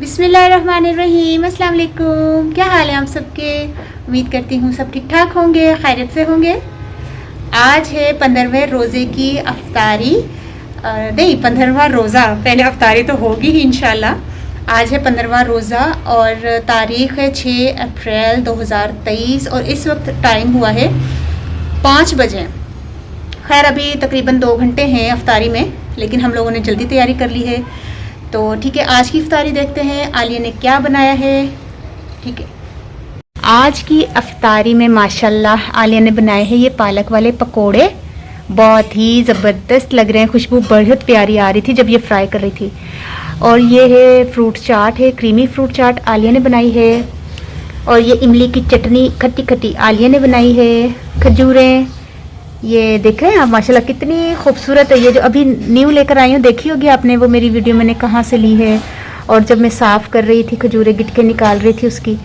बिस्मिल्लाहिर्रहमानिर्रहीम, अस्सलाम वालेकुम। क्या हाल है आप सबके? उम्मीद करती हूँ सब ठीक ठाक होंगे, खैरियत से होंगे। आज है 15वें रोज़े की अफ्तारी, नहीं 15वां रोज़ा, पहले अफ्तारी तो होगी ही इंशाल्लाह। आज है 15वां रोज़ा और तारीख़ है 6 अप्रैल 2023 और इस वक्त टाइम हुआ है 5 बजे। खैर अभी तकरीबन 2 घंटे हैं अफ्तारी में, लेकिन हम लोगों ने जल्दी तैयारी कर ली है। तो ठीक है, आज की इफ्तारी देखते हैं आलिया ने क्या बनाया है। ठीक है, आज की अफ्तारी में माशाल्लाह आलिया ने बनाए हैं ये पालक वाले पकोड़े। बहुत ही ज़बरदस्त लग रहे हैं, खुशबू बहुत प्यारी आ रही थी जब ये फ्राई कर रही थी। और ये है फ्रूट चाट, है क्रीमी फ्रूट चाट आलिया ने बनाई है। और ये इमली की चटनी खट्टी खट्टी आलिया ने बनाई है। खजूरें ये देख रहे हैं आप, माशाल्लाह कितनी खूबसूरत है। ये जो अभी न्यू लेकर आई हूँ, देखी होगी आपने वो मेरी वीडियो मैंने कहाँ से ली है। और जब मैं साफ़ कर रही थी खजूरें, गिटके निकाल रही थी उसकी,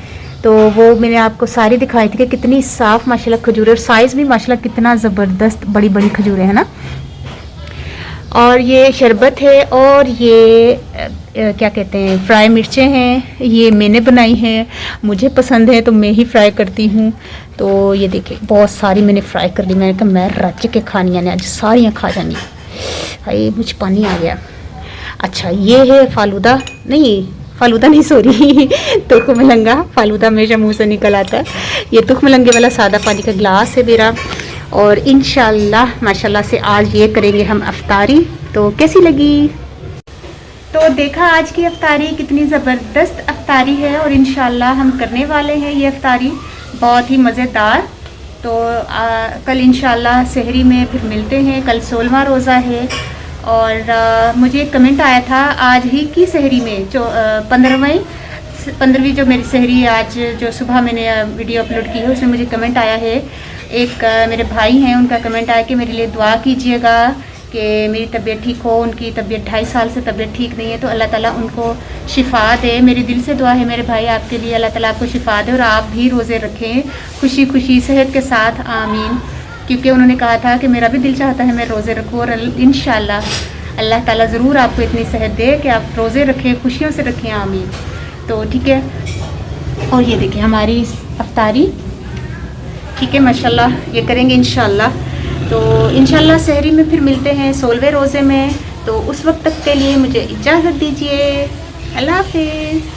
तो वो मैंने आपको सारी दिखाई थी कि कितनी साफ़ माशाल्लाह खजूरें, और साइज़ भी माशाल्लाह कितना ज़बरदस्त बड़ी बड़ी खजूरें हैं ना। और ये शरबत है, और ये क्या कहते हैं, फ्राई मिर्चें हैं, ये मैंने बनाई हैं, मुझे पसंद है तो मैं ही फ्राई करती हूँ। तो ये देखिए बहुत सारी मैंने फ्राई कर ली। मैंने कहा मैं रच के खानी है, आज सारियाँ खा जानी। भाई मुझे पानी आ गया। अच्छा ये है फालूदा, नहीं सॉरी तुखमलंगा। फालूदा हमेशा मुँह से निकल आता है। ये तुखमलंगे वाला सादा पानी का गिलास है मेरा। और इंशाल्लाह माशाल्लाह से आज ये करेंगे हम अफ्तारी। तो कैसी लगी? तो देखा आज की अफ्तारी कितनी ज़बरदस्त अफ्तारी है, और इंशाल्लाह हम करने वाले हैं ये अफ्तारी बहुत ही मज़ेदार। तो कल इंशाल्लाह सहरी में फिर मिलते हैं। कल 16वां रोज़ा है। और मुझे एक कमेंट आया था आज ही की सहरी में, जो 15वीं जो मेरी सहरी आज जो सुबह मैंने वीडियो अपलोड की है, उसमें मुझे कमेंट आया है। एक मेरे भाई हैं, उनका कमेंट आया कि मेरे लिए दुआ कीजिएगा कि मेरी तबीयत ठीक हो। उनकी तबीयत 2.5 साल से तबीयत ठीक नहीं है, तो अल्लाह ताला उनको शिफ़ा दे। मेरी दिल से दुआ है मेरे भाई आपके लिए, अल्लाह ताला आपको शिफ़ा दे और आप भी रोज़े रखें खुशी खुशी सेहत के साथ, आमीन। क्योंकि उन्होंने कहा था कि मेरा भी दिल चाहता है मैं रोज़े रखूँ, और इंशाल्लाह अल्लाह ताला ज़रूर आपको इतनी सेहत दे कि आप रोज़े रखें, खुशियों से रखें, आमीन। तो ठीक है, और ये देखिए हमारी अफ्तारी, ठीक है माशाल्लाह ये करेंगे इंशाल्लाह। तो इंशाल्लाह सहरी में फिर मिलते हैं 16वें रोज़े में। तो उस वक्त तक के लिए मुझे इजाज़त दीजिए। अल्लाह हाफिज़।